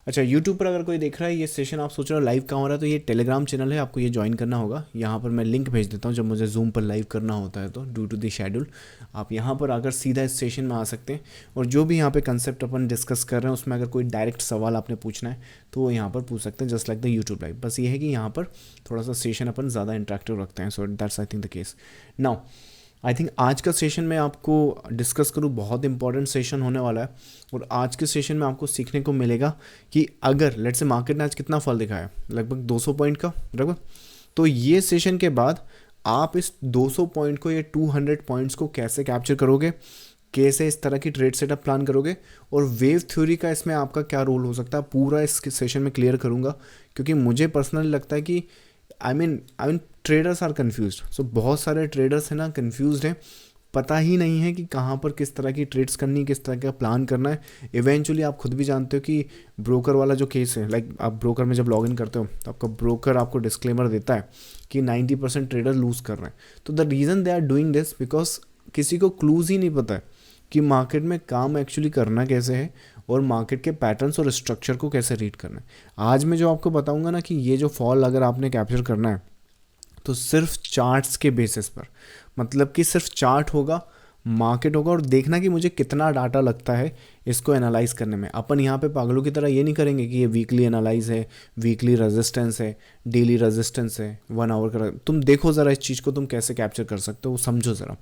अच्छा, यूट्यूब पर अगर कोई देख रहा है ये सेशन, आप सोच रहे हो लाइव कहाँ हो रहा है, तो ये टेलीग्राम चैनल है, आपको ये ज्वाइन करना होगा। यहाँ पर मैं लिंक भेज देता हूँ जब मुझे जूम पर लाइव करना होता है, तो ड्यू टू दी शेड्यूल आप यहाँ पर आकर सीधा इस सेशन में आ सकते हैं। और जो भी यहाँ पे कंसेप्ट अपन डिस्कस कर रहे हैं उसमें अगर कोई डायरेक्ट सवाल आपने पूछना है तो वो यहाँ पर पूछ सकते हैं, just like the YouTube live. बस ये है कि यहाँ पर थोड़ा सा सेशन अपन ज़्यादा इंटरेक्टिव रखते हैं। So that's I think the case. Now I think आज का सेशन में आपको डिस्कस करूँ, बहुत इंपॉर्टेंट सेशन होने वाला है। और आज के सेशन में आपको सीखने को मिलेगा कि अगर लेट से मार्केट ने आज कितना फॉल दिखाया, लगभग 200 पॉइंट का लगभग, तो ये सेशन के बाद आप इस 200 पॉइंट को, ये 200 पॉइंट्स को कैसे कैप्चर करोगे, कैसे इस तरह की ट्रेड सेटअप प्लान करोगे, और वेव थ्योरी का इसमें आपका क्या रोल हो सकता है, पूरा इस सेशन में क्लियर करूँगा। क्योंकि मुझे पर्सनली लगता है कि I mean traders are confused. So बहुत सारे ट्रेडर्स हैं ना, कन्फ्यूज्ड हैं, पता ही नहीं है कि कहाँ पर किस तरह की ट्रेड्स करनी है, किस तरह का प्लान करना है। इवेंचुअली आप खुद भी जानते हो कि ब्रोकर वाला जो केस है, लाइक आप ब्रोकर में जब लॉगिन करते हो तो आपका ब्रोकर आपको डिस्क्लेमर देता है कि 90% ट्रेडर लूज़ कर रहे हैं। तो the reason they are doing this because किसी को क्लूज़ ही नहीं पता है कि मार्केट में काम एक्चुअली करना कैसे है और मार्केट के पैटर्न्स और स्ट्रक्चर को कैसे रीड करना है। आज मैं जो आपको बताऊंगा ना कि ये जो फॉल अगर आपने कैप्चर करना है तो सिर्फ चार्ट्स के बेसिस पर, मतलब कि सिर्फ चार्ट होगा, मार्केट होगा, और देखना कि मुझे कितना डाटा लगता है इसको एनालाइज करने में। अपन यहाँ पे पागलों की तरह ये नहीं करेंगे कि ये वीकली एनालाइज है, वीकली रेजिस्टेंस है, डेली रेजिस्टेंस है, 1 आवर का। तुम देखो ज़रा इस चीज़ को तुम कैसे कैप्चर कर सकते हो, समझो ज़रा।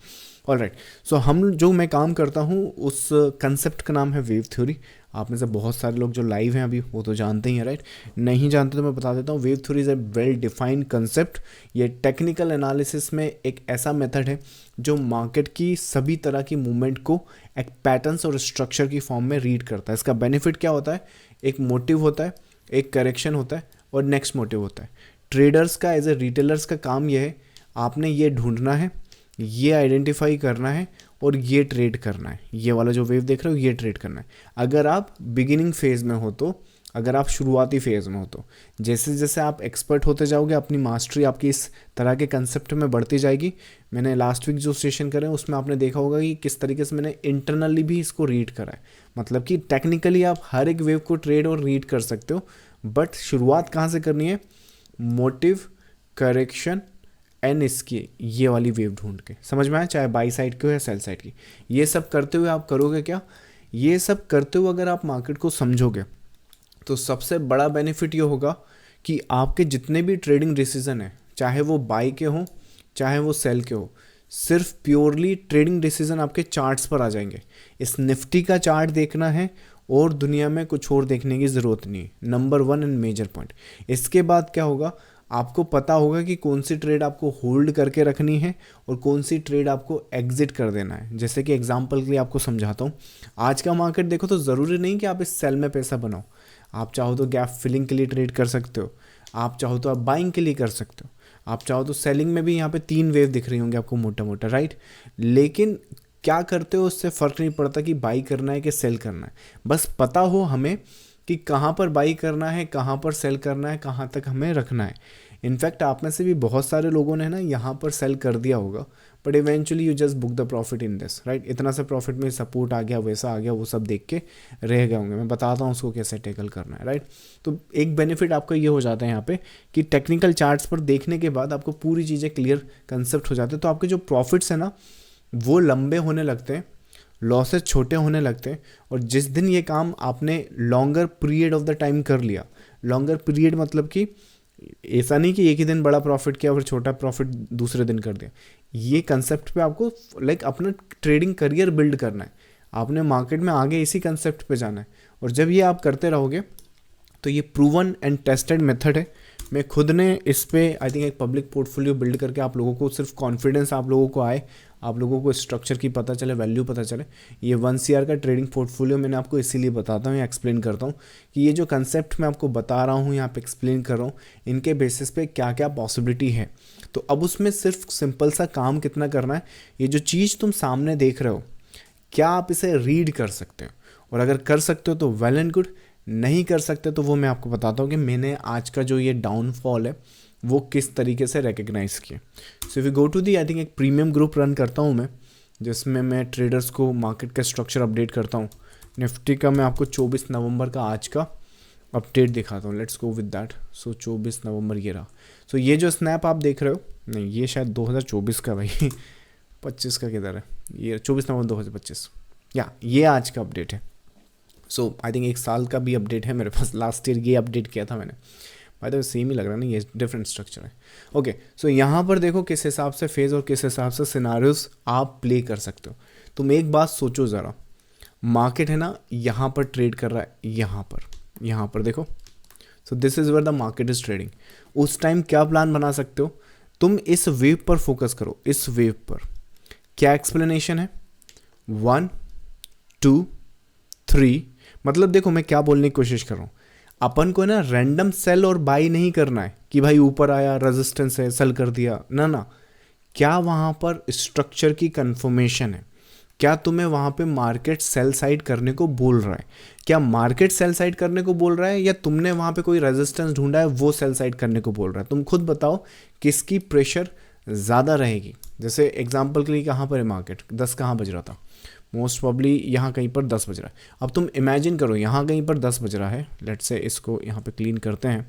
ऑलराइट, सो हम जो मैं काम करता हूँ उस कंसेप्ट का नाम है वेव थ्योरी। आप में से बहुत सारे लोग जो लाइव हैं अभी वो तो जानते ही हैं, राइट। नहीं जानते तो मैं बता देता हूँ, wave theory is a well defined concept. ये टेक्निकल एनालिसिस में एक ऐसा मेथड है जो मार्केट की सभी तरह की मूवमेंट को एक पैटर्न्स और स्ट्रक्चर की फॉर्म में रीड करता है। इसका बेनिफिट क्या होता है, एक मोटिव होता है, एक करेक्शन होता है और नेक्स्ट मोटिव होता है। ट्रेडर्स का एज ए रिटेलर्स का काम यह है, आपने ये ढूंढना है, ये आइडेंटिफाई करना है और ये ट्रेड करना है। ये वाला जो वेव देख रहे हो ये ट्रेड करना है। अगर आप बिगिनिंग फेज में हो तो, अगर आप शुरुआती फेज़ में हो तो, जैसे जैसे आप एक्सपर्ट होते जाओगे, अपनी मास्टरी आपकी इस तरह के कंसेप्ट में बढ़ती जाएगी। मैंने लास्ट वीक जो सेशन करें उसमें आपने देखा होगा कि किस तरीके से मैंने इंटरनली भी इसको रीड करा है। मतलब कि टेक्निकली आप हर एक वेव को ट्रेड और रीड कर सकते हो, बट शुरुआत कहाँ से करनी है, मोटिव, करेक्शन एंड इसकी ये वाली वेव ढूंढ के। समझ में आया, चाहे बाई साइड की हो या सेल साइड की। ये सब करते हुए आप करोगे क्या, ये सब करते हुए अगर आप मार्केट को समझोगे तो सबसे बड़ा बेनिफिट ये होगा कि आपके जितने भी ट्रेडिंग डिसीजन है, चाहे वो बाई के हों चाहे वो सेल के हो, सिर्फ प्योरली ट्रेडिंग डिसीजन आपके चार्ट्स पर आ जाएंगे। इस निफ्टी का चार्ट देखना है और दुनिया में कुछ और देखने की ज़रूरत नहीं है। Number 1 and major point. इसके बाद क्या होगा, आपको पता होगा कि कौन सी ट्रेड आपको होल्ड करके रखनी है और कौन सी ट्रेड आपको एग्जिट कर देना है। जैसे कि एग्जांपल के लिए आपको समझाता हूँ, आज का मार्केट देखो तो ज़रूरी नहीं कि आप इस सेल में पैसा बनाओ। आप चाहो तो गैप फिलिंग के लिए ट्रेड कर सकते हो, आप चाहो तो आप बाइंग के लिए कर सकते हो, आप चाहो तो सेलिंग में भी यहाँ पे 3 वेव दिख रही होंगी आपको मोटा मोटा, राइट। लेकिन क्या करते हो उससे फ़र्क नहीं पड़ता कि बाई करना है कि सेल करना है। बस पता हो हमें कि कहाँ पर बाई करना है, कहाँ पर सेल करना है, कहाँ तक हमें रखना है। इनफैक्ट आप में से भी बहुत सारे लोगों ने ना यहाँ पर सेल कर दिया होगा, but eventually you just book the profit in this, right. इतना सा प्रॉफिट में सपोर्ट आ गया, वैसा आ गया, वो सब देख के रह गए होंगे। मैं बताता हूँ उसको कैसे टैकल करना है, राइट। तो एक बेनिफिट आपका ये हो जाता है यहाँ पे कि टेक्निकल चार्ट्स पर देखने के बाद आपको पूरी चीज़ें क्लियर कंसेप्ट हो जाते हैं। तो आपके जो प्रॉफिट्स हैं ना वो लंबे होने लगते हैं, लॉसेस छोटे होने लगते हैं। और जिस दिन ये काम आपने longer period of the time कर लिया, लॉन्गर पीरियड मतलब कि ऐसा नहीं कि एक ही दिन बड़ा प्रॉफिट किया फिर छोटा प्रॉफिट दूसरे दिन कर दिया। ये कंसेप्ट पे आपको लाइक अपना ट्रेडिंग करियर बिल्ड करना है, आपने मार्केट में आगे इसी कंसेप्ट पे जाना है। और जब ये आप करते रहोगे तो ये प्रूवन एंड टेस्टेड मेथड है। मैं खुद ने इस पे आई थिंक एक पब्लिक पोर्टफोलियो बिल्ड करके आप लोगों को सिर्फ कॉन्फिडेंस आप लोगों को आए, आप लोगों को स्ट्रक्चर की पता चले, वैल्यू पता चले। ये 1 CR का ट्रेडिंग पोर्टफोलियो मैंने आपको इसीलिए बताता हूँ या एक्सप्लेन करता हूँ कि ये जो कंसेप्ट मैं आपको बता रहा हूँ, यहाँ पे एक्सप्लेन कर रहा हूँ, इनके बेसिस पे क्या क्या पॉसिबिलिटी है। तो अब उसमें सिर्फ सिंपल सा काम कितना करना है, ये जो चीज़ तुम सामने देख रहे हो क्या आप इसे रीड कर सकते हो, और अगर कर सकते हो तो वेल एंड गुड, नहीं कर सकते तो वो मैं आपको बताता हूँ कि मैंने आज का जो ये डाउनफॉल है वो किस तरीके से रिकग्नाइज़ किया। So if you go to the, I think एक प्रीमियम ग्रुप रन करता हूँ मैं, जिसमें मैं ट्रेडर्स को मार्केट का स्ट्रक्चर अपडेट करता हूँ। निफ्टी का मैं आपको 24 नवंबर का आज का अपडेट दिखाता हूँ, लेट्स गो विद दैट। सो 24 नवंबर ये रहा। सो ये जो स्नैप आप देख रहे हो, नहीं ये शायद 2024 का भाई 25 का किधर है, ये 24 नवंबर 2025, या ये आज का अपडेट है। सो आई थिंक 1 साल का भी अपडेट है मेरे पास, लास्ट ईयर ये अपडेट किया था मैंने। बाय द वे सेम ही लग रहा है ना, ये डिफरेंट स्ट्रक्चर है। ओके, सो यहाँ पर देखो किस हिसाब से फेज और किस हिसाब से सिनारियोस आप प्ले कर सकते हो। तुम एक बात सोचो ज़रा, मार्केट है ना यहाँ पर ट्रेड कर रहा है, यहाँ पर देखो। So this is where the market is trading. उस टाइम क्या प्लान बना सकते हो तुम, इस वेव पर फोकस करो, इस वेव पर। क्या एक्सप्लेनेशन है, 1 2 3, मतलब देखो मैं क्या बोलने की कोशिश कर रहा हूँ, अपन को ना रैंडम सेल और बाई नहीं करना है कि भाई ऊपर आया रेजिस्टेंस है सेल कर दिया, ना। क्या वहाँ पर स्ट्रक्चर की कंफर्मेशन है, क्या तुम्हें वहाँ पे मार्केट सेल साइड करने को बोल रहा है, क्या मार्केट सेल साइड करने को बोल रहा है, या तुमने वहाँ पे कोई रेजिस्टेंस ढूंढा है वो सेल साइड करने को बोल रहा है। तुम खुद बताओ किसकी प्रेशर ज़्यादा रहेगी। जैसे एग्जांपल के लिए कहाँ पर है मार्केट, 10 कहाँ बज रहा था, मोस्ट प्रॉब्ली यहाँ कहीं पर 10 बज रहा है। अब तुम इमेजिन करो यहाँ कहीं पर 10 बज रहा है, लेट्स से इसको यहाँ पे क्लीन करते हैं।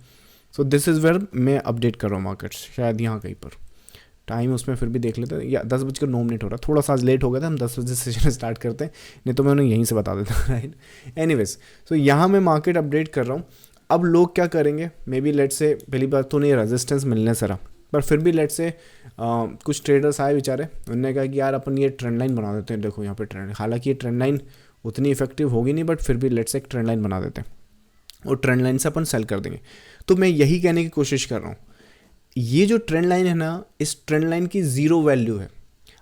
सो दिस इज़ वेयर मैं अपडेट कर रहा हूँ मार्केट, शायद यहाँ कहीं पर टाइम उसमें फिर भी देख लेते हैं, या 10:09 हो रहा, थोड़ा सा आज लेट हो गया था, हम 10 बजे सेशन स्टार्ट करते हैं, नहीं तो मैं उन्हें यहीं से बता देता राइट। एनीवेज, सो यहाँ मैं मार्केट अपडेट कर रहा हूँ। अब लोग क्या करेंगे, मे बी लेट्स से पहली बात तो नहीं रेजिस्टेंस मिलने से रहा, पर फिर भी लेट्स से कुछ ट्रेडर्स आए बेचारे, उन्होंने कहा कि यार अपन ये ट्रेंड लाइन बना देते हैं। देखो यहाँ पे ट्रेंड, हालांकि ये ट्रेंड लाइन उतनी इफेक्टिव होगी नहीं, बट फिर भी लेट्स से एक ट्रेंड लाइन बना देते हैं और ट्रेंड लाइन से अपन सेल कर देंगे। तो मैं यही कहने की कोशिश कर रहा हूँ, ये जो ट्रेंड लाइन है ना, इस ट्रेंड लाइन की ज़ीरो वैल्यू है।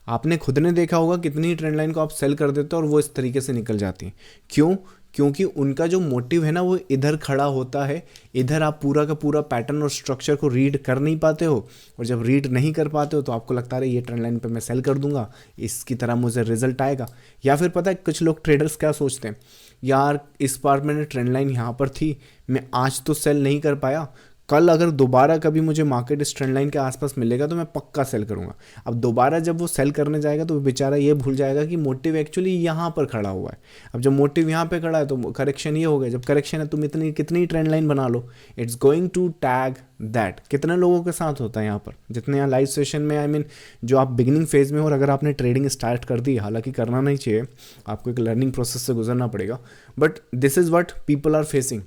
आपने खुद ने देखा होगा कितनी ट्रेंड लाइन को आप सेल कर देते हो और वो इस तरीके से निकल जाती हैं। क्यों? क्योंकि उनका जो मोटिव है ना वो इधर खड़ा होता है, इधर आप पूरा का पूरा पैटर्न और स्ट्रक्चर को रीड कर नहीं पाते हो, और जब रीड नहीं कर पाते हो तो आपको लगता है ये ट्रेंड लाइन पे मैं सेल कर दूंगा, इसकी तरह मुझे रिजल्ट आएगा। या फिर पता है कुछ लोग ट्रेडर्स क्या सोचते हैं, यार इस बार मैंने ट्रेंड लाइन यहाँ पर थी, मैं आज तो सेल नहीं कर पाया, कल अगर दोबारा कभी मुझे मार्केट इस ट्रेंड लाइन के आसपास मिलेगा तो मैं पक्का सेल करूंगा। अब दोबारा जब वो सेल करने जाएगा तो बेचारा ये भूल जाएगा कि मोटिव एक्चुअली यहाँ पर खड़ा हुआ है। अब जब मोटिव यहाँ पे खड़ा है तो करेक्शन ये हो गया, जब करेक्शन है तुम इतनी कितनी ट्रेंड लाइन बना लो, it's going to tag that. कितने लोगों के साथ होता है यहाँ पर, जितने यहाँ लाइव सेशन में आई मीन जो आप बिगिनिंग फेज में हो और अगर आपने ट्रेडिंग स्टार्ट कर दी, हालांकि करना नहीं चाहिए, आपको एक लर्निंग प्रोसेस से गुजरना पड़ेगा, but this is what people are facing.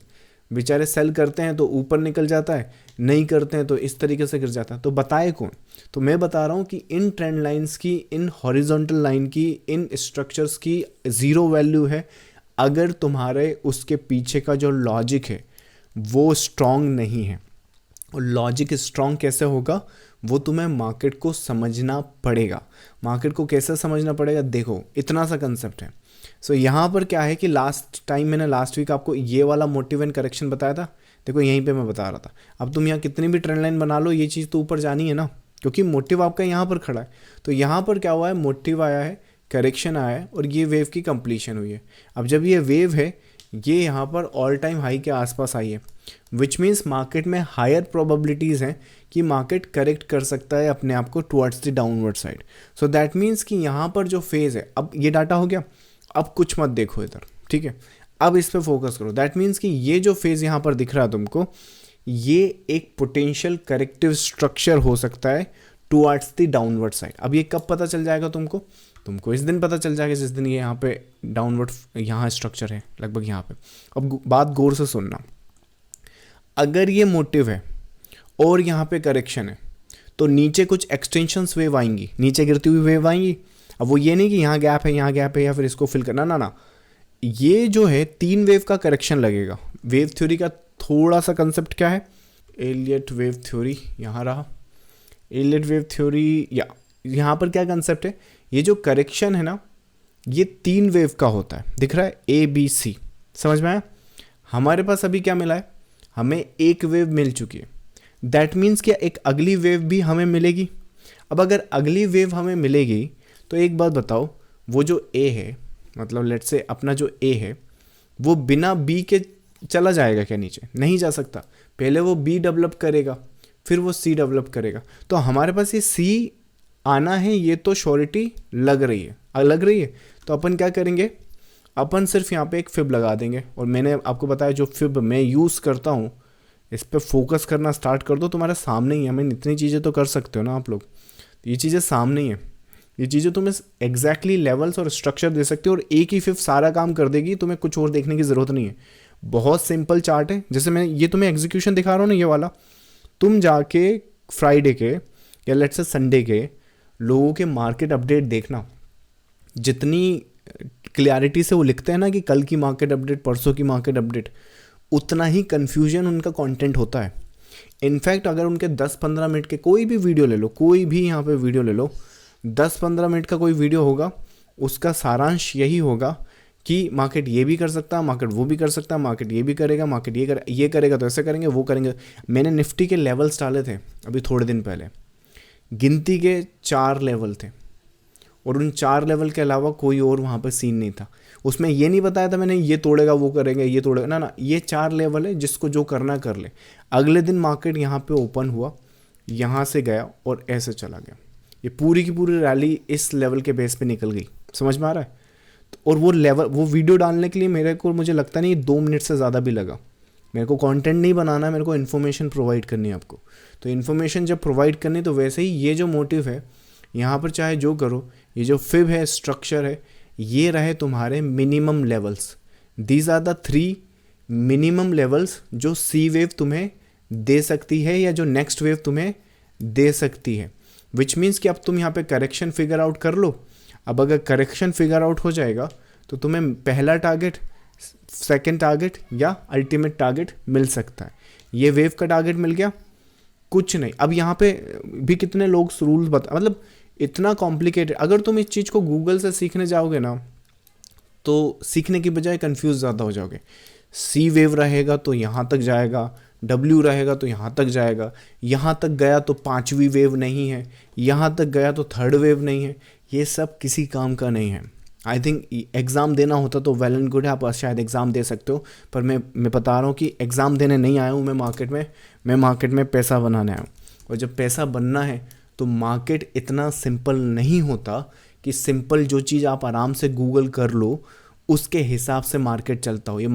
बेचारे सेल करते हैं तो ऊपर निकल जाता है, नहीं करते हैं तो इस तरीके से गिर जाता है। तो बताए कौन? तो मैं बता रहा हूँ कि इन ट्रेंड लाइंस की, इन हॉरिजॉन्टल लाइन की, इन स्ट्रक्चर्स की ज़ीरो वैल्यू है अगर तुम्हारे उसके पीछे का जो लॉजिक है वो स्ट्रॉन्ग नहीं है। और लॉजिक स्ट्रॉन्ग कैसे होगा, वो तुम्हें मार्केट को समझना पड़ेगा। मार्केट को कैसे समझना पड़ेगा, देखो इतना सा कंसेप्ट है। सो यहाँ पर क्या है कि लास्ट टाइम मैंने लास्ट वीक आपको ये वाला मोटिव एंड करेक्शन बताया था, देखो यहीं पे मैं बता रहा था। अब तुम यहाँ कितनी भी ट्रेंड लाइन बना लो, ये चीज़ तो ऊपर जानी है ना, क्योंकि मोटिव आपका यहाँ पर खड़ा है। तो यहाँ पर क्या हुआ है, मोटिव आया है, करेक्शन आया है और ये वेव की कंप्लीशन हुई है। अब जब ये वेव है ये यहाँ पर ऑल टाइम हाई के आसपास आई है, विच मीन्स मार्केट में हायर प्रोबेबिलिटीज़ हैं कि मार्केट करेक्ट कर सकता है अपने आप को towards the downward side. So that means कि यहाँ पर जो फेज़ है, अब ये डाटा हो गया, अब कुछ मत देखो इधर, ठीक है, अब इस पे फोकस करो। दैट मीन्स कि ये जो फेज़ यहाँ पर दिख रहा है तुमको, ये एक पोटेंशियल करेक्टिव स्ट्रक्चर हो सकता है टुवर्ड्स द डाउनवर्ड साइड। अब ये कब पता चल जाएगा तुमको इस दिन पता चल जाएगा जिस दिन ये यहाँ पे डाउनवर्ड यहाँ स्ट्रक्चर है लगभग यहाँ पे। अब बात गौर से सुनना, अगर ये मोटिव है और यहाँ पे करेक्शन है तो नीचे कुछ एक्सटेंशंस वेव आएंगी, नीचे गिरती हुई वेव आएंगी। अब वो ये नहीं कि यहाँ गैप है यहाँ गैप है या फिर इसको फिल करना, ना, ये जो है 3 वेव का करेक्शन लगेगा। वेव थ्योरी का थोड़ा सा कंसेप्ट क्या है, एलियट वेव थ्योरी यहाँ रहा, एलियट वेव थ्योरी, या यहाँ पर क्या कंसेप्ट है, ये जो करेक्शन है ना ये 3 वेव का होता है, दिख रहा है ABC, समझ में आया? हमारे पास अभी क्या मिला है, हमें एक वेव मिल चुकी है, दैट मीन्स क्या एक अगली वेव भी हमें मिलेगी। अब अगर अगली वेव हमें मिलेगी तो एक बात बताओ, वो जो A है, मतलब लेट्स से अपना जो A है वो बिना B के चला जाएगा क्या नीचे? नहीं जा सकता, पहले वो B डेवलप करेगा फिर वो C डेवलप करेगा। तो हमारे पास ये C आना है, ये तो श्योरिटी लग रही है, तो अपन क्या करेंगे, अपन सिर्फ यहाँ पे एक फिब लगा देंगे, और मैंने आपको बताया जो फिब मैं यूज़ करता हूँ, इस पर फोकस करना स्टार्ट कर दो, तुम्हारे सामने ही है। मैं इतनी चीज़ें तो कर सकते हो ना आप लोग, ये चीज़ें सामने ही है, ये चीज़ें तुम्हें एग्जैक्टली लेवल्स और स्ट्रक्चर दे सकती है, और एक ही फिब सारा काम कर देगी, तुम्हें कुछ और देखने की ज़रूरत नहीं है। बहुत सिंपल चार्ट है, जैसे मैं ये तुम्हें एग्जीक्यूशन दिखा रहा हूँ ना, ये वाला, तुम जाके फ्राइडे के या लेट्स से संडे के लोगों के मार्केट अपडेट देखना, जितनी क्लियरिटी से वो लिखते हैं ना कि कल की मार्केट अपडेट, परसों की मार्केट अपडेट, उतना ही कन्फ्यूजन उनका कंटेंट होता है। इनफैक्ट अगर उनके 10-15 मिनट के कोई भी वीडियो ले लो, कोई भी यहाँ पे वीडियो ले लो, 10-15 मिनट का कोई वीडियो होगा, उसका सारांश यही होगा कि मार्केट ये भी कर सकता है, मार्केट वो भी कर सकता है, मार्केट ये भी करेगा, मार्केट ये करेगा तो ऐसे करेंगे, वो करेंगे। मैंने निफ्टी के लेवल्स डाले थे अभी थोड़े दिन पहले, गिनती के 4 लेवल थे, और उन 4 लेवल के अलावा कोई और वहाँ पर सीन नहीं था। उसमें ये नहीं बताया था मैंने ये तोड़ेगा, वो करेंगे, ये तोड़ेगा, ना ना, ये 4 लेवल है, जिसको जो करना कर ले। अगले दिन मार्केट यहाँ पे ओपन हुआ, यहाँ से गया और ऐसे चला गया। ये पूरी की पूरी रैली इस लेवल के बेस पे निकल गई, समझ में आ रहा है? और वो लेवल, वो वीडियो डालने के लिए मुझे लगता नहीं 2 मिनट से ज़्यादा भी लगा। मेरे को कंटेंट नहीं बनाना है, मेरे को इन्फॉर्मेशन प्रोवाइड करनी है आपको। तो इन्फॉर्मेशन जब प्रोवाइड करनी, तो वैसे ही ये जो मोटिव है यहाँ पर, चाहे जो करो, ये जो फिब है, स्ट्रक्चर है, ये रहे तुम्हारे minimum levels. These are the 3 minimum levels जो सी वेव तुम्हें दे सकती है, या जो नेक्स्ट वेव तुम्हें दे सकती है। विच मीन्स कि अब तुम यहाँ पे करेक्शन फिगर आउट कर लो। अब अगर करेक्शन फिगर आउट हो जाएगा तो तुम्हें पहला टारगेट, सेकंड टारगेट या अल्टीमेट टारगेट मिल सकता है। ये वेव का टारगेट मिल गया, कुछ नहीं। अब यहाँ पे भी कितने लोग रूल्स मतलब इतना कॉम्प्लिकेटेड। अगर तुम इस चीज़ को गूगल से सीखने जाओगे ना, तो सीखने की बजाय कंफ्यूज ज़्यादा हो जाओगे। सी वेव रहेगा तो यहाँ तक जाएगा, डब्ल्यू रहेगा तो यहाँ तक जाएगा, यहाँ तक गया तो 5वीं वेव नहीं है, यहाँ तक गया तो 3rd वेव नहीं है। ये सब किसी काम का नहीं है। आई थिंक एग्ज़ाम देना होता तो वेल एंड गुड है, आप शायद एग्ज़ाम दे सकते हो, पर मैं बता रहा हूँ कि एग्ज़ाम देने नहीं आया हूँ मैं मार्केट में पैसा बनाने आया हूँ। और जब पैसा बनना है तो मार्केट इतना सिंपल नहीं होता कि सिंपल जो चीज़ आप आराम से गूगल कर लो उसके हिसाब से मार्केट चलता हो। ये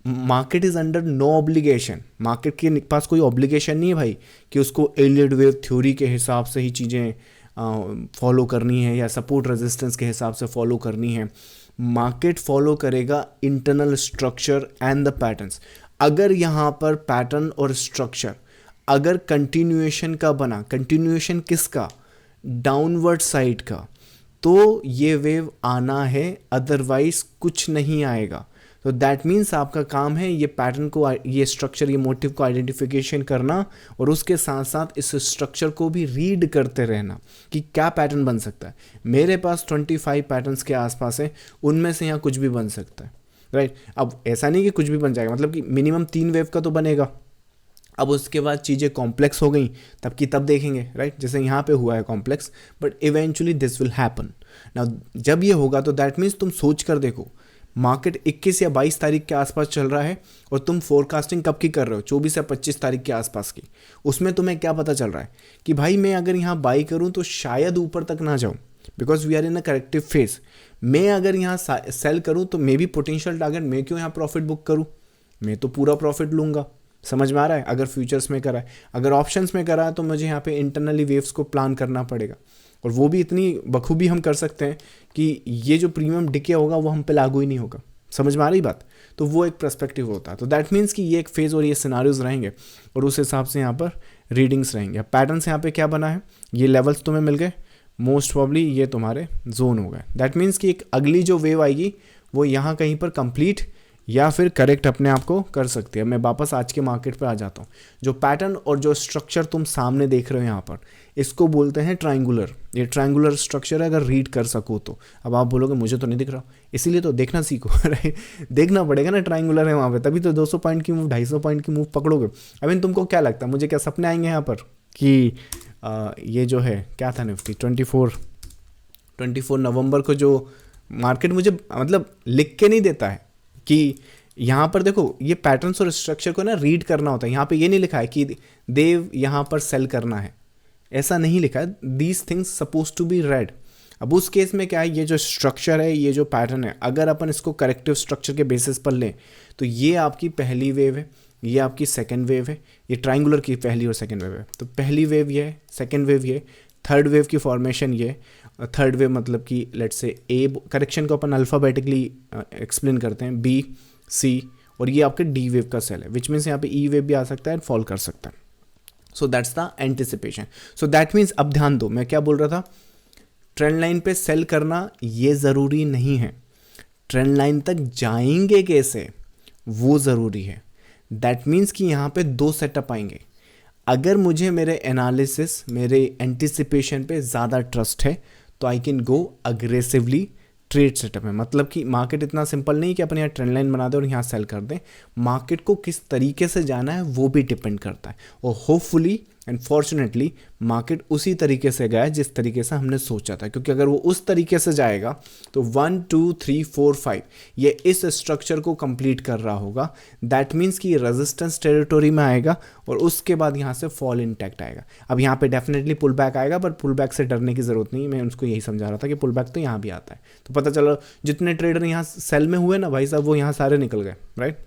market is under no obligation. Market के पास कोई ऑब्लिगेशन नहीं है भाई कि उसको एलियट वेव थ्योरी के हिसाब से ही चीज़ें फॉलो करनी है या सपोर्ट रेजिस्टेंस के हिसाब से फॉलो करनी है। मार्केट फॉलो करेगा internal structure and the patterns. अगर यहाँ पर पैटर्न और स्ट्रक्चर अगर कंटिन्यूएशन का बना, कंटिन्यूएशन किसका? डाउनवर्ड साइड का, तो ये वेव आना है, अदरवाइज कुछ नहीं आएगा। तो दैट मीन्स आपका काम है ये पैटर्न को, ये स्ट्रक्चर, ये मोटिव को आइडेंटिफिकेशन करना, और उसके साथ साथ इस स्ट्रक्चर को भी रीड करते रहना कि क्या पैटर्न बन सकता है। मेरे पास 25 पैटर्न्स के आसपास है, उनमें से यहाँ कुछ भी बन सकता है, राइट। अब ऐसा नहीं कि कुछ भी बन जाएगा, मतलब कि मिनिमम 3 वेव का तो बनेगा। अब उसके बाद चीज़ें कॉम्प्लेक्स हो गई तब देखेंगे, राइट। जैसे यहाँ पे हुआ है complex, but eventually this will happen. Now जब ये होगा तो दैट मीन्स तुम सोच कर देखो, मार्केट 21 या 22 तारीख के आसपास चल रहा है और तुम फोरकास्टिंग कब की कर रहे हो? 24 या 25 तारीख के आसपास की। उसमें तुम्हें क्या पता चल रहा है कि भाई मैं अगर यहाँ बाई करूँ तो शायद ऊपर तक ना जाऊँ, because we are in a corrective phase. मैं अगर यहाँ सेल करूँ तो मे बी पोटेंशियल टारगेट, मैं क्यों यहाँ प्रॉफिट बुक करूँ? मैं तो पूरा प्रॉफिट लूँगा। समझ में आ रहा है? अगर फ्यूचर्स में करा है, अगर ऑप्शंस में करा है, तो मुझे यहाँ पे इंटरनली वेव्स को प्लान करना पड़ेगा, और वो भी इतनी बखूबी हम कर सकते हैं कि ये जो प्रीमियम डिके होगा वो हम पे लागू ही नहीं होगा। समझ में आ रही बात? तो वो एक पर्सपेक्टिव होता है। तो दैट मीन्स कि ये एक फेज़ और ये सिनारियोज रहेंगे, और उस हिसाब से यहाँ पर रीडिंग्स रहेंगे। पैटर्न्स यहाँ पे क्या बना है, ये लेवल्स तुम्हें मिल गए, मोस्ट प्रॉब्ली ये तुम्हारे जोन हो गए। दैट मीन्स कि एक अगली जो वेव आएगी वो यहाँ कहीं पर कंप्लीट या फिर करेक्ट अपने आप को कर सकती है। मैं वापस आज के मार्केट पर आ जाता हूँ। जो पैटर्न और जो स्ट्रक्चर तुम सामने देख रहे हो यहाँ पर, इसको बोलते हैं ट्रायंगुलर। ये ट्रायंगुलर स्ट्रक्चर है, अगर रीड कर सको तो। अब आप बोलोगे मुझे तो नहीं दिख रहा, इसीलिए तो देखना सीखो, राइट। देखना पड़ेगा ना, ट्रायंगुलर है वहाँ पे, तभी तो 200 पॉइंट की मूव, 250 पॉइंट की मूव पकड़ोगे। अभी तुमको क्या लगता है, मुझे क्या सपने आएंगे यहाँ पर कि ये जो है क्या था निफ्टी 24 नवंबर को जो मार्केट मुझे मतलब लिख के नहीं देता है कि यहाँ पर देखो ये पैटर्न्स और स्ट्रक्चर को ना रीड करना होता है। यहाँ पे ये नहीं लिखा है कि देव यहाँ पर सेल करना है, ऐसा नहीं लिखा है। These things suppose to be red. अब उस केस में क्या है, ये जो स्ट्रक्चर है, ये जो पैटर्न है, अगर अपन इसको करेक्टिव स्ट्रक्चर के बेसिस पर लें तो ये आपकी पहली वेव है, ये आपकी सेकंड वेव है, ये ट्राइंगुलर की पहली और सेकंड वेव है। तो पहली वेव ये है, सेकंड वेव ये, थर्ड वेव की फॉर्मेशन ये, थर्ड वेव मतलब कि लेट्स से ए, करेक्शन को अपन अल्फ़ाबेटिकली एक्सप्लेन करते हैं, बी, सी, और ये आपके डी वेव का सेल है, विच मीन्स यहाँ पे ई वेव भी आ सकता है एंड फॉल कर सकता है। So that's the anticipation. So that means, अब ध्यान दो, मैं क्या बोल रहा था, ट्रेंड लाइन पे सेल करना ये ज़रूरी नहीं है, ट्रेंड लाइन तक जाएंगे कैसे वो ज़रूरी है। दैट मीन्स कि यहाँ पे दो सेटअप आएंगे। अगर मुझे मेरे एनालिसिस, मेरे एंटिसिपेशन पे ज़्यादा ट्रस्ट है तो I can go aggressively trade setup में। मतलब कि मार्केट इतना सिंपल नहीं कि अपन यहाँ ट्रेंड लाइन बना दें और यहाँ सेल कर दें, मार्केट को किस तरीके से जाना है वो भी डिपेंड करता है, और होपफुली एंड फॉर्चुनेटली मार्केट उसी तरीके से गया जिस तरीके से हमने सोचा था। क्योंकि अगर वो उस तरीके से जाएगा तो 1 2 3 4 5 ये इस स्ट्रक्चर को कंप्लीट कर रहा होगा, दैट मीन्स कि ये रेजिस्टेंस टेरिटोरी में आएगा और उसके बाद यहाँ से फॉल इंटैक्ट आएगा। अब यहाँ पे डेफिनेटली पुल बैक आएगा, पर पुल बैक से डरने की ज़रूरत नहीं है, मैं उसको यही समझा रहा था कि पुल बैक तो यहाँ भी आता है। तो पता चला जितने ट्रेडर यहाँ सेल में हुए ना भाई साहब, वो यहाँ सारे निकल गए, राइट।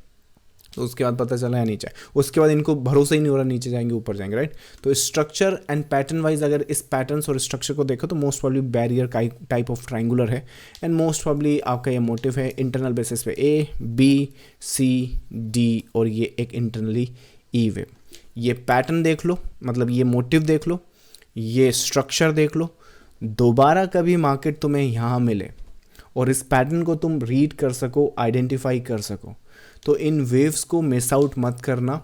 तो उसके बाद पता चला है नीचे, उसके बाद इनको भरोसा ही नहीं हो रहा नीचे जाएंगे ऊपर जाएंगे, राइट। तो स्ट्रक्चर एंड पैटर्न वाइज अगर इस पैटर्न्स और स्ट्रक्चर को देखो तो most probably barrier type of triangular है, एंड मोस्ट प्रॉब्ली आपका ये मोटिव है इंटरनल बेसिस पे ए, बी, सी, डी, और ये एक इंटरनली ई वेव। ये पैटर्न देख लो, मतलब ये मोटिव देख लो, ये स्ट्रक्चर देख लो, दोबारा कभी मार्केट तुम्हें यहाँ मिले और इस पैटर्न को तुम रीड कर सको, आइडेंटिफाई कर सको, तो इन वेव्स को मिस आउट मत करना।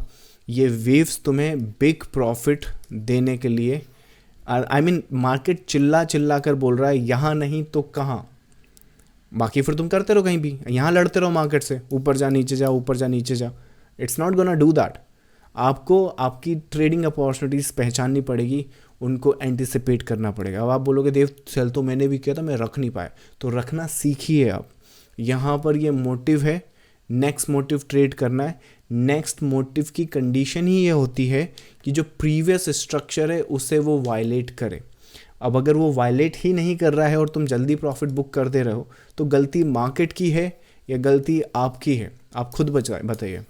ये वेव्स तुम्हें बिग प्रॉफिट देने के लिए, आई मीन मार्केट चिल्ला चिल्ला कर बोल रहा है यहाँ नहीं तो कहाँ, बाकी फिर तुम करते रहो कहीं भी, यहाँ लड़ते रहो मार्केट से, ऊपर जा नीचे जा, ऊपर जा नीचे जा, it's not gonna do that. आपको आपकी ट्रेडिंग अपॉर्चुनिटीज़ पहचाननी पड़ेगी, उनको एंटिसिपेट करना पड़ेगा। अब आप बोलोगे देव सेल तो मैंने भी किया था, मैं रख नहीं पाया, तो रखना सीखिए आप। यहाँ पर ये मोटिव है, नेक्स्ट मोटिव ट्रेड करना है। नेक्स्ट मोटिव की कंडीशन ही ये होती है कि जो प्रीवियस स्ट्रक्चर है उसे वो वायलेट करे। अब अगर वो वायलेट ही नहीं कर रहा है और तुम जल्दी प्रॉफिट बुक कर दे रहे हो, तो गलती मार्केट की है या गलती आपकी है, आप खुद बताइए।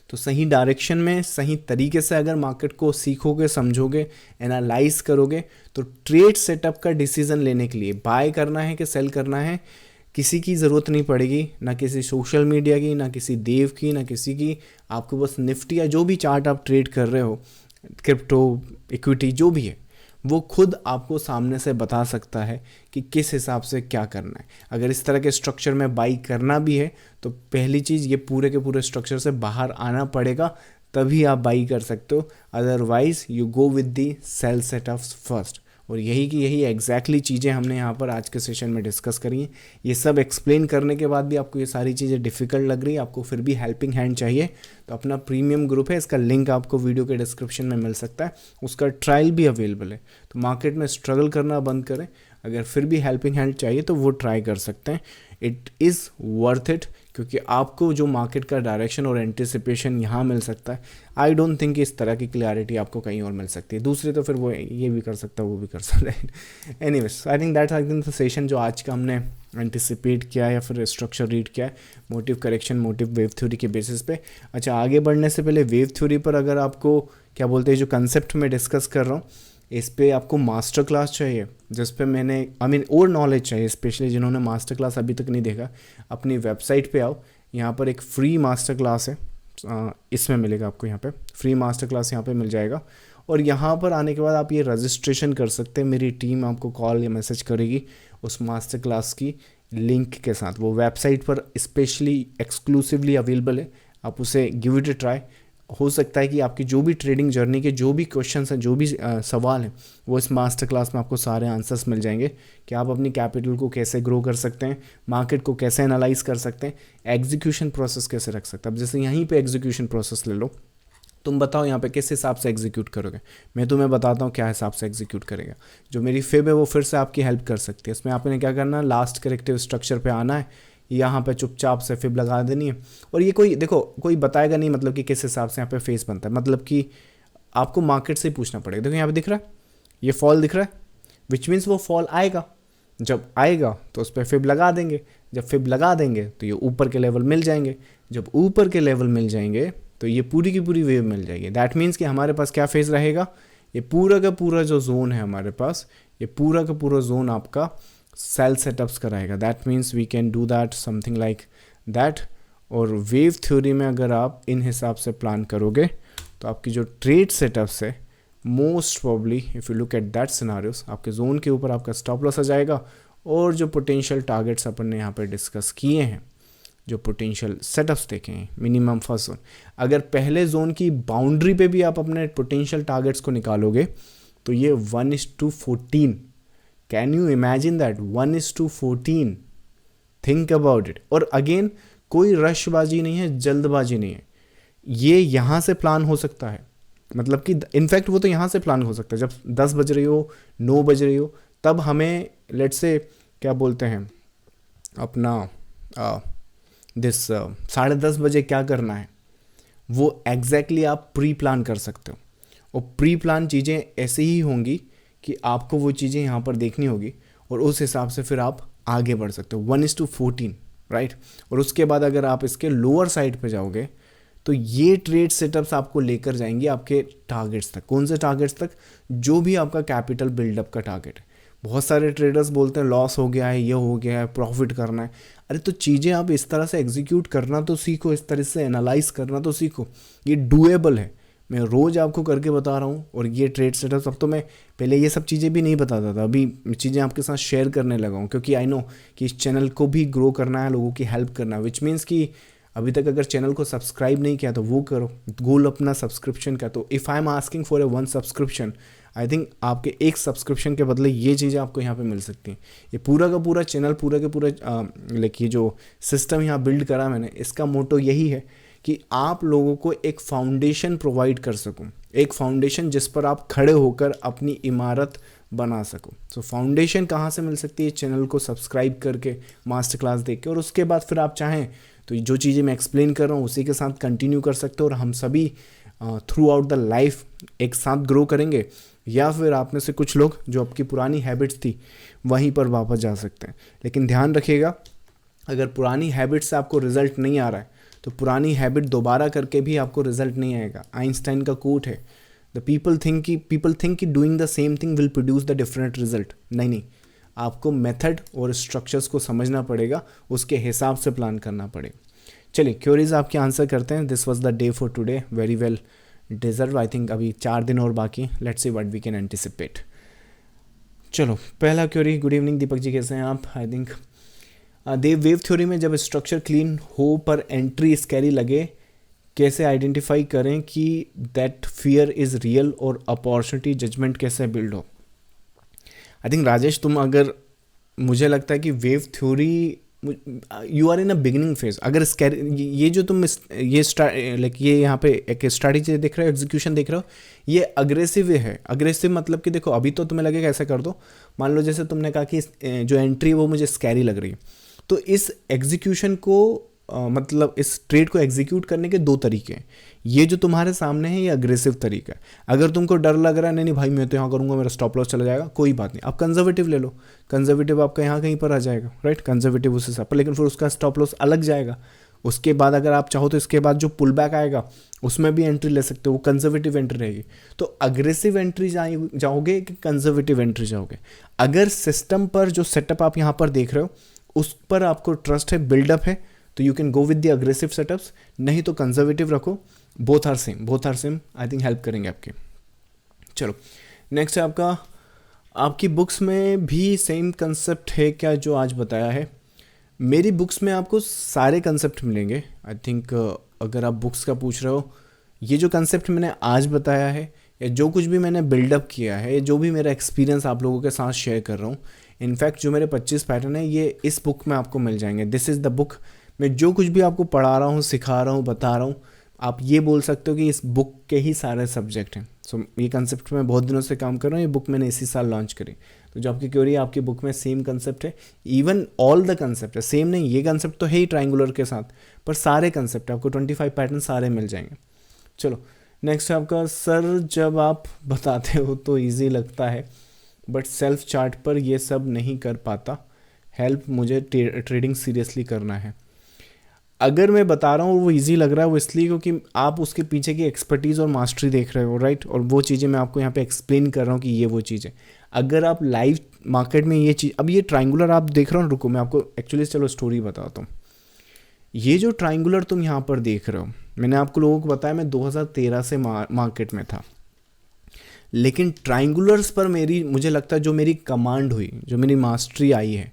तो सही डायरेक्शन में, सही तरीके से अगर मार्केट को सीखोगे, समझोगे, एनालाइज करोगे, तो ट्रेड सेटअप का डिसीजन लेने के लिए बाय करना है कि सेल करना है, किसी की ज़रूरत नहीं पड़ेगी, ना किसी सोशल मीडिया की, ना किसी देव की, ना किसी की। आपको बस निफ्टी या जो भी चार्ट आप ट्रेड कर रहे हो, क्रिप्टो, इक्विटी, जो भी है, वो खुद आपको सामने से बता सकता है कि किस हिसाब से क्या करना है। अगर इस तरह के स्ट्रक्चर में बाई करना भी है तो पहली चीज़ ये पूरे के पूरे स्ट्रक्चर से बाहर आना पड़ेगा, तभी आप बाई कर सकते हो। Otherwise you go with the sell setups first. और यही एग्जैक्टली चीज़ें हमने यहाँ पर आज के सेशन में डिस्कस करी हैं। ये सब एक्सप्लेन करने के बाद भी आपको ये सारी चीज़ें डिफ़िकल्ट लग रही है, आपको फिर भी हेल्पिंग हैंड चाहिए, तो अपना प्रीमियम ग्रुप है, इसका लिंक आपको वीडियो के डिस्क्रिप्शन में मिल सकता है, उसका ट्रायल भी अवेलेबल है। तो मार्केट में स्ट्रगल करना बंद करें, अगर फिर भी हेल्पिंग हैंड चाहिए तो वो ट्राई कर सकते हैं। इट इज़ वर्थ इट, क्योंकि आपको जो मार्केट का डायरेक्शन और एंटिसिपेशन यहाँ मिल सकता है, आई डोंट थिंक इस तरह की क्लैरिटी आपको कहीं और मिल सकती है। दूसरे तो फिर वो ये भी कर सकता है, वो भी कर सकता है। Anyways, I think that's the session जो आज का हमने एंटिसिपेट किया है या फिर स्ट्रक्चर रीड किया है, motive correction, motive wave theory के बेसिस पे। अच्छा, आगे बढ़ने से पहले वेव थ्योरी पर अगर आपको क्या बोलते हैं, जो कंसेप्ट में डिस्कस कर रहा हूँ, इस पे आपको मास्टर क्लास चाहिए, जिस पे मैंने और नॉलेज चाहिए, स्पेशली जिन्होंने मास्टर क्लास अभी तक नहीं देखा, अपनी वेबसाइट पे आओ, यहाँ पर एक फ्री मास्टर क्लास है, इसमें मिलेगा आपको, यहाँ पे फ्री मास्टर क्लास यहाँ पे मिल जाएगा। और यहाँ पर आने के बाद आप ये रजिस्ट्रेशन कर सकते हैं, मेरी टीम आपको कॉल या मैसेज करेगी उस मास्टर क्लास की लिंक के साथ। वो वेबसाइट पर स्पेशली एक्सक्लूसिवली अवेलेबल है, आप उसे गिव इट अ ट्राई। हो सकता है कि आपकी जो भी ट्रेडिंग जर्नी के जो भी क्वेश्चंस हैं, जो भी सवाल हैं, वो इस मास्टर क्लास में आपको सारे आंसर्स मिल जाएंगे कि आप अपनी कैपिटल को कैसे ग्रो कर सकते हैं, मार्केट को कैसे एनालाइज कर सकते हैं, एग्जीक्यूशन प्रोसेस कैसे रख सकते हैं। अब जैसे यहीं पे एग्जीक्यूशन प्रोसेस ले लो, तुम बताओ यहाँ पे किस हिसाब से एग्जीक्यूट करोगे, मैं तुम्हें बताता हूँ क्या हिसाब से एग्जीक्यूट करेगा। जो मेरी फिब है वो फिर से आपकी हेल्प कर सकती है। इसमें आपने क्या करना है, लास्ट करेक्टिव स्ट्रक्चर पे आना है, यहाँ पे चुपचाप से फिब लगा देनी है। और ये कोई देखो, कोई बताएगा नहीं मतलब कि किस हिसाब से यहाँ पे फेस बनता है, मतलब कि आपको मार्केट से ही पूछना पड़ेगा। देखो यहाँ पे दिख रहा है, ये फॉल दिख रहा है, विच मीन्स वो फॉल आएगा। जब आएगा तो उस पर फिब लगा देंगे, जब फिब लगा देंगे तो ये ऊपर के लेवल मिल जाएंगे, जब ऊपर के लेवल मिल जाएंगे तो ये पूरी की पूरी वेव मिल जाएगी। दैट मीन्स कि हमारे पास क्या फेज रहेगा, ये पूरा का पूरा जो जोन है हमारे पास, ये पूरा का पूरा जोन आपका सेल सेटअप्स का रहेगा। That means we can do that something like that. और वेव थ्योरी में अगर आप इन हिसाब से प्लान करोगे तो आपकी जो ट्रेड सेटअप्स है most probably if you look at that scenarios, आपके जोन के ऊपर आपका स्टॉप लॉस आ जाएगा। और जो पोटेंशियल टारगेट्स अपन ने यहाँ पे डिस्कस किए हैं, जो पोटेंशियल सेटअप्स देखे हैं, मिनिमम फर्स्ट जोन, अगर पहले जोन की बाउंड्री पे भी आप अपने पोटेंशियल टारगेट्स को निकालोगे तो ये 1:14, can you imagine that, 1:14, think about it. और अगेन कोई रशबाजी नहीं है, जल्दबाजी नहीं है, ये यहाँ से प्लान हो सकता है, मतलब कि इनफैक्ट वो तो यहाँ से प्लान हो सकता है जब 10 बज रही हो, 9 बज रही हो, तब हमें लेट्स से क्या बोलते हैं अपना 10:30 बजे क्या करना है, वो एग्जैक्टली आप प्री प्लान कर सकते हो। और प्री प्लान चीज़ें ऐसे ही होंगी कि आपको वो चीज़ें यहाँ पर देखनी होगी और उस हिसाब से फिर आप आगे बढ़ सकते हो। 1:14, राइट। और उसके बाद अगर आप इसके लोअर साइड पे जाओगे तो ये ट्रेड सेटअप्स आपको लेकर जाएंगे आपके टारगेट्स तक। कौन से टारगेट्स तक? जो भी आपका कैपिटल बिल्डअप का टारगेट है। बहुत सारे ट्रेडर्स बोलते हैं लॉस हो गया है, ये हो गया है, प्रॉफिट करना है। अरे तो चीज़ें आप इस तरह से एग्जीक्यूट करना तो सीखो, इस तरह से एनालाइज करना तो सीखो, ये डूएबल है। मैं रोज़ आपको करके बता रहा हूँ। और ये ट्रेड सेटअप्स, अब तो मैं पहले ये सब चीज़ें भी नहीं बताता था, अभी चीज़ें आपके साथ शेयर करने लगा हूँ क्योंकि आई नो कि इस चैनल को भी ग्रो करना है, लोगों की हेल्प करना है। विच मीन्स कि अभी तक अगर चैनल को सब्सक्राइब नहीं किया तो वो करो, गोल अपना सब्सक्रिप्शन का। तो if I am asking for a 1 subscription, I think आपके एक सब्सक्रिप्शन के बदले ये चीज़ें आपको यहाँ पे मिल सकती हैं। ये पूरा का पूरा चैनल, पूरा का पूरा लाइक ये जो सिस्टम यहाँ बिल्ड करा मैंने, इसका मोटो यही है कि आप लोगों को एक फाउंडेशन प्रोवाइड कर सकूं, एक फाउंडेशन जिस पर आप खड़े होकर अपनी इमारत बना सको। सो फाउंडेशन कहाँ से मिल सकती है? चैनल को सब्सक्राइब करके, मास्टर क्लास देख के, और उसके बाद फिर आप चाहें तो जो चीज़ें मैं एक्सप्लेन कर रहा हूँ उसी के साथ कंटिन्यू कर सकते हो और हम सभी थ्रू आउट द लाइफ एक साथ ग्रो करेंगे। या फिर आप में से कुछ लोग जो आपकी पुरानी हैबिट्स थी वहीं पर वापस जा सकते हैं। लेकिन ध्यान रखिएगा, अगर पुरानी हैबिट्स से आपको रिजल्ट नहीं आ रहा है तो पुरानी हैबिट दोबारा करके भी आपको रिजल्ट नहीं आएगा। आइंस्टाइन का कोट है, द पीपल थिंक कि doing the same thing will produce the different result. नहीं, आपको मेथड और स्ट्रक्चर्स को समझना पड़ेगा, उसके हिसाब से प्लान करना पड़ेगा। चलिए क्वेरीज आपके आंसर करते हैं। This was the day for today, very well deserve. I think अभी 4 दिन और बाकी, let's see what we can anticipate. चलो पहला query, good evening Deepak ji, कैसे हैं आप? I think Dev, wave theory में जब स्ट्रक्चर क्लीन हो पर एंट्री स्कैरी लगे, कैसे आइडेंटिफाई करें कि दैट फियर इज़ रियल और अपॉर्चुनिटी जजमेंट कैसे बिल्ड हो? आई थिंक राजेश, तुम अगर, मुझे लगता है कि wave theory you are in a beginning phase. अगर ये जो तुम ये लाइक ये यहाँ पे एक स्ट्रैटेजी देख रहे हो, एग्जीक्यूशन देख रहे हो, ये अग्रेसिव है। अग्रेसिव मतलब कि देखो अभी तो तुम्हें लगेगा ऐसा कर दो, मान लो जैसे तुमने कहा कि जो एंट्री वो मुझे स्कैरी लग रही है, तो इस एग्जीक्यूशन को मतलब इस ट्रेड को एग्जीक्यूट करने के 2 तरीके हैं। ये जो तुम्हारे सामने है ये अग्रेसिव तरीका है। अगर तुमको डर लग रहा है, नहीं भाई मैं तो यहाँ करूँगा, मेरा स्टॉप लॉस चला जाएगा, कोई बात नहीं, आप कंजर्वेटिव ले लो। कंजर्वेटिव आपका यहाँ कहीं पर आ जाएगा, राइट, कंजर्वेटिव उस हिसाब पर, लेकिन फिर उसका स्टॉप लॉस अलग जाएगा। उसके बाद अगर आप चाहो तो इसके बाद जो पुल बैक आएगा उसमें भी एंट्री ले सकते हो, वो कंजर्वेटिव एंट्री रहेगी। तो अग्रेसिव एंट्री जाओगे कि कंजर्वेटिव एंट्री जाओगे? अगर सिस्टम पर जो सेटअप आप यहाँ पर देख रहे हो उस पर आपको ट्रस्ट है, बिल्डअप है, तो you can go with the aggressive setups, नहीं तो कंजर्वेटिव रखो। Both are same, I think help करेंगे आपके। चलो नेक्स्ट है आपकी बुक्स में भी सेम कंसेप्ट है क्या जो आज बताया है? मेरी बुक्स में आपको सारे कंसेप्ट मिलेंगे। आई थिंक अगर आप बुक्स का पूछ रहे हो, ये जो कंसेप्ट मैंने आज बताया है या जो कुछ भी मैंने बिल्डअप किया है, जो भी मेरा एक्सपीरियंस आप लोगों के साथ शेयर कर रहा हूँ, इनफैक्ट जो मेरे 25 पैटर्न है ये इस बुक में आपको मिल जाएंगे। This is the book. मैं जो कुछ भी आपको पढ़ा रहा हूँ, सिखा रहा हूँ, बता रहा हूँ, आप ये बोल सकते हो कि इस बुक के ही सारे सब्जेक्ट हैं। सो ये कंसेप्ट में बहुत दिनों से काम कर रहा हूँ, ये बुक मैंने इसी साल लॉन्च करी। तो जो आपकी क्वेरी है, आपकी बुक में सेम कंसेप्ट है, इवन ऑल द कंसेप्ट है सेम। नहीं, ये कंसेप्ट तो है ही ट्रायंगुलर के साथ, पर सारे कंसेप्ट आपको 25 पैटर्न सारे मिल जाएंगे। चलो नेक्स्ट है आपका, सर जब आप बताते हो तो ईजी लगता है, बट सेल्फ चार्ट पर ये सब नहीं कर पाता। हेल्प, मुझे ट्रेडिंग सीरियसली करना है। अगर मैं बता रहा हूँ वो इजी लग रहा है, वो इसलिए क्योंकि आप उसके पीछे की एक्सपर्टीज़ और मास्टरी देख रहे हो, राइट। और वो चीज़ें मैं आपको यहाँ पे एक्सप्लेन कर रहा हूँ कि ये वो चीज़ है। अगर आप लाइव मार्केट में ये चीज़, अब ये ट्राइंगुलर आप देख रहे हो, रुको मैं आपको एक्चुअली चलो स्टोरी बताता हूँ। ये जो ट्राइंगुलर तुम यहाँ पर देख रहे हो, मैंने आपको लोगों को बताया मैं 2013 से मार्केट में था, लेकिन ट्राइंगुलर्स पर मुझे लगता है जो मेरी कमांड हुई, जो मेरी मास्टरी आई है,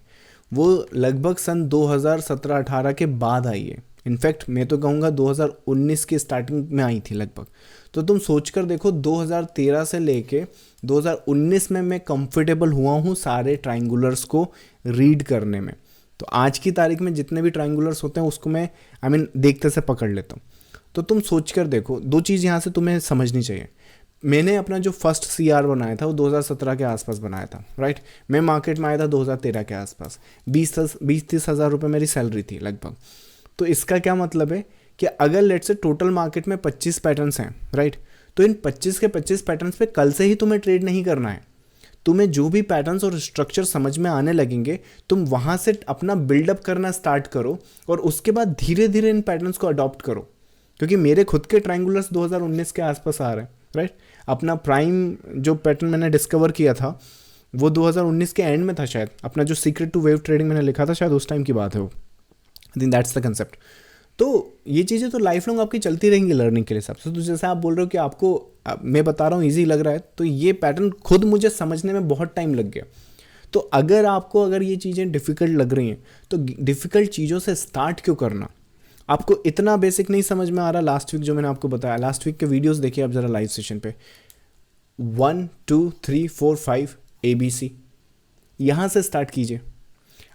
वो लगभग सन 2017-18 के बाद आई है। इनफैक्ट मैं तो कहूँगा 2019 के स्टार्टिंग में आई थी लगभग। तो तुम सोच कर देखो 2013 से लेके 2019 में मैं कंफर्टेबल हुआ हूँ सारे ट्राइंगुलर्स को रीड करने में। तो आज की तारीख में जितने भी ट्राइंगुलर्स होते हैं उसको मैं देखते से पकड़ लेता हूँ। तो तुम सोच कर देखो, दो चीज़ यहाँ से तुम्हें समझनी चाहिए। मैंने अपना जो फर्स्ट CR बनाया था वो 2017 के आसपास बनाया था, राइट। मैं मार्केट में आया था 2013 के आसपास। 20-30 हज़ार रुपये मेरी सैलरी थी लगभग। तो इसका क्या मतलब है कि अगर लेट से टोटल मार्केट में 25 पैटर्न्स हैं, राइट, तो इन 25 के 25 पैटर्न्स पे कल से ही तुम्हें ट्रेड नहीं करना है। तुम्हें जो भी पैटर्न्स और स्ट्रक्चर समझ में आने लगेंगे, तुम वहाँ से अपना बिल्डअप करना स्टार्ट करो और उसके बाद धीरे धीरे इन पैटर्न्स को अडॉप्ट करो। क्योंकि मेरे खुद के ट्राइंगुलर्स 2019 के आसपास आ रहे हैं, राइट। अपना प्राइम जो पैटर्न मैंने डिस्कवर किया था वो 2019 के एंड में था शायद। अपना जो सीक्रेट टू वेव ट्रेडिंग मैंने लिखा था शायद उस टाइम की बात है वो। I think that's the concept. तो ये चीज़ें तो लाइफ लॉन्ग आपकी चलती रहेंगी लर्निंग के हिसाब से। तो जैसे आप बोल रहे हो कि आपको मैं बता रहा हूँ ईजी लग रहा है, तो ये पैटर्न खुद मुझे समझने में बहुत टाइम लग गया। तो अगर ये चीज़ें डिफ़िकल्ट लग रही हैं तो डिफ़िकल्ट चीज़ों से स्टार्ट क्यों करना। आपको इतना बेसिक नहीं समझ में आ रहा, लास्ट वीक जो मैंने आपको बताया, लास्ट वीक के वीडियोस देखिए आप ज़रा लाइव सेशन पे। 1 2 3 4 5 ABC, यहाँ से स्टार्ट कीजिए।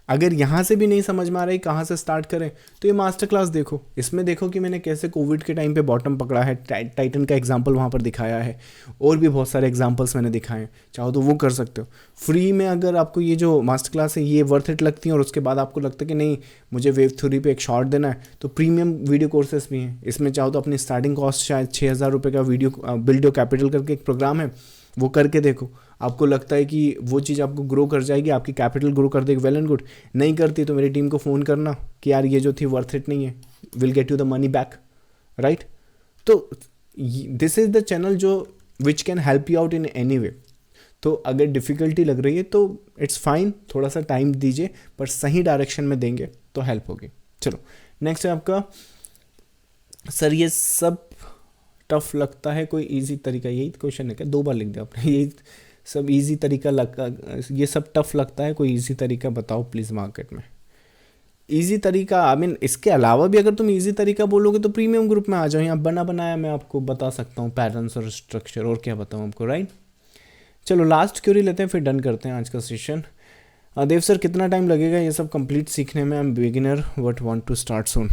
अगर यहाँ से भी नहीं समझ में आ रहा है कहाँ से स्टार्ट करें, तो ये मास्टर क्लास देखो। इसमें देखो कि मैंने कैसे कोविड के टाइम पे बॉटम पकड़ा है, टाइटन का एग्जांपल वहाँ पर दिखाया है, और भी बहुत सारे एग्जांपल्स मैंने दिखाए हैं। चाहो तो वो कर सकते हो फ्री में। अगर आपको ये जो मास्टर क्लास है ये वर्थ इट लगती है और उसके बाद आपको लगता है कि नहीं मुझे वेव थ्योरी पे एक शॉर्ट देना है, तो प्रीमियम वीडियो कोर्सेस भी हैं। इसमें चाहो तो अपनी स्टार्टिंग कॉस्ट शायद 6,000 रुपये का वीडियो बिल्ड योर कैपिटल करके एक प्रोग्राम है, वो करके देखो। आपको लगता है कि वो चीज़ आपको ग्रो कर जाएगी, आपकी कैपिटल ग्रो कर देगी, वेल एंड गुड। नहीं करती तो मेरी टीम को फ़ोन करना कि यार ये जो थी वर्थ इट नहीं है, will get you the money back, right. तो दिस इज़ द चैनल जो which can help you out in any way. तो अगर डिफ़िकल्टी लग रही है तो इट्स फाइन, थोड़ा सा टाइम दीजिए, पर सही डायरेक्शन में देंगे तो हेल्प होगी। चलो नेक्स्ट है आपका, सर ये सब टफ लगता है, कोई इजी तरीका। यही क्वेश्चन है क्या, 2 बार लिख दिया आपने। यही सब इजी तरीका ये सब टफ लगता है, कोई इजी तरीका बताओ प्लीज़ मार्केट में। इजी तरीका इसके अलावा भी अगर तुम इजी तरीका बोलोगे तो प्रीमियम ग्रुप में आ जाओ, यहाँ बना बनाया मैं आपको बता सकता हूँ पैटर्न्स और स्ट्रक्चर, और क्या बताऊँ आपको, राइट। चलो लास्ट क्वेरी लेते हैं, फिर डन करते हैं आज का सेशन। देव सर कितना टाइम लगेगा ये सब कंप्लीट सीखने में? I am beginner but want to start soon.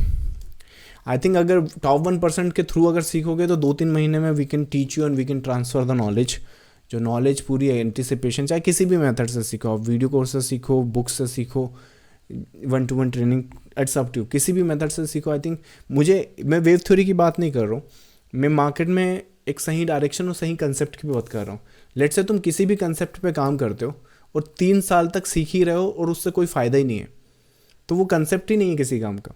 I think अगर टॉप 1% के थ्रू अगर सीखोगे तो 2-3 महीने में we can teach you and we can transfer the knowledge. जो नॉलेज पूरी है एंटिसिपेशन, चाहे किसी भी मेथड से सीखो, आप वीडियो कोर्स से सीखो, बुक्स से सीखो, 1-to-1 training, it's up to you, किसी भी मेथड से सीखो। आई थिंक मैं वेव थ्योरी की बात नहीं कर रहा हूँ, मैं मार्केट में एक सही डायरेक्शन और सही कंसेप्ट की बात कर रहा हूँ। लेट से तुम किसी भी कंसेप्ट पे काम करते हो और 3 साल तक सीख ही रहे हो और उससे कोई फ़ायदा ही नहीं है, तो वो कंसेप्ट ही नहीं है किसी काम का।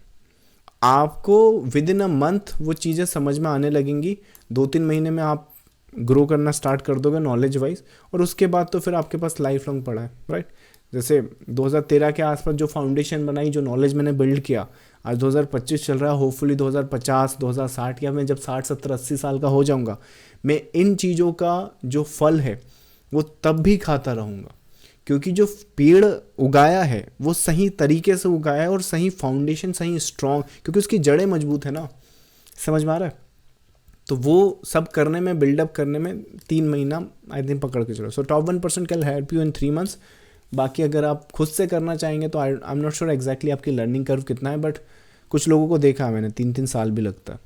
आपको विद इन अ मंथ वो चीज़ें समझ में आने लगेंगी, 2-3 महीने में आप ग्रो करना स्टार्ट कर दोगे नॉलेज वाइज, और उसके बाद तो फिर आपके पास लाइफ लॉन्ग पड़ा है, राइट। जैसे 2013 के आसपास जो फाउंडेशन बनाई, जो नॉलेज मैंने बिल्ड किया, आज 2025 चल रहा है, होपफुली 2050, 2060 या मैं जब 60, 70, 80 साल का हो जाऊंगा, मैं इन चीज़ों का जो फल है वो तब भी खाता रहूँगा। क्योंकि जो पेड़ उगाया है वो सही तरीके से उगाया है और सही फाउंडेशन, सही स्ट्रॉन्ग, क्योंकि उसकी जड़ें मजबूत है ना, समझ में आ रहा है। तो वो सब करने में, बिल्डअप करने में 3 महीना आई थिंक पकड़ के चलो। So top 1% can help you in 3 months. बाकी अगर आप खुद से करना चाहेंगे तो I am not sure exactly आपकी लर्निंग कर्व कितना है, बट कुछ लोगों को देखा है मैंने 3-3 साल भी लगता है।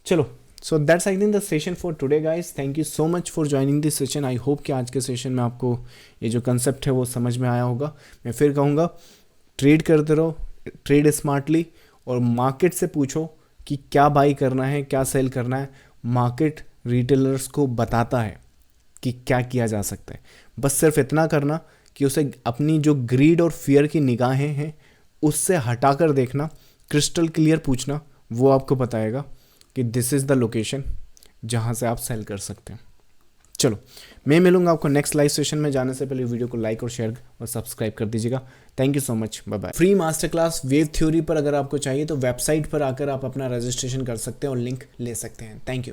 चलो, so that's I think the session for today guys. Thank you so much for joining this session. I hope कि आज के सेशन में आपको ये जो कंसेप्ट है वो समझ में आया होगा। मैं फिर कहूँगा, ट्रेड करते रहो, ट्रेड स्मार्टली, और मार्केट से पूछो कि क्या बाई करना है, क्या सेल करना है। मार्केट रिटेलर्स को बताता है, कि क्या किया जा सकता है। बस सिर्फ इतना करना कि उसे अपनी जो ग्रीड और फियर की निगाहें हैं उससे हटाकर देखना, क्रिस्टल क्लियर पूछना, वो आपको बताएगा कि दिस इज़ द लोकेशन जहाँ से आप सेल कर सकते हैं। चलो, मैं मिलूंगा आपको नेक्स्ट लाइव सेशन में। जाने से पहले वीडियो को लाइक और शेयर और सब्सक्राइब कर दीजिएगा। Thank you so much, bye bye. Free master class wave theory पर अगर आपको चाहिए तो वेबसाइट पर आकर आप अपना रजिस्ट्रेशन कर सकते हैं और लिंक ले सकते हैं। Thank you.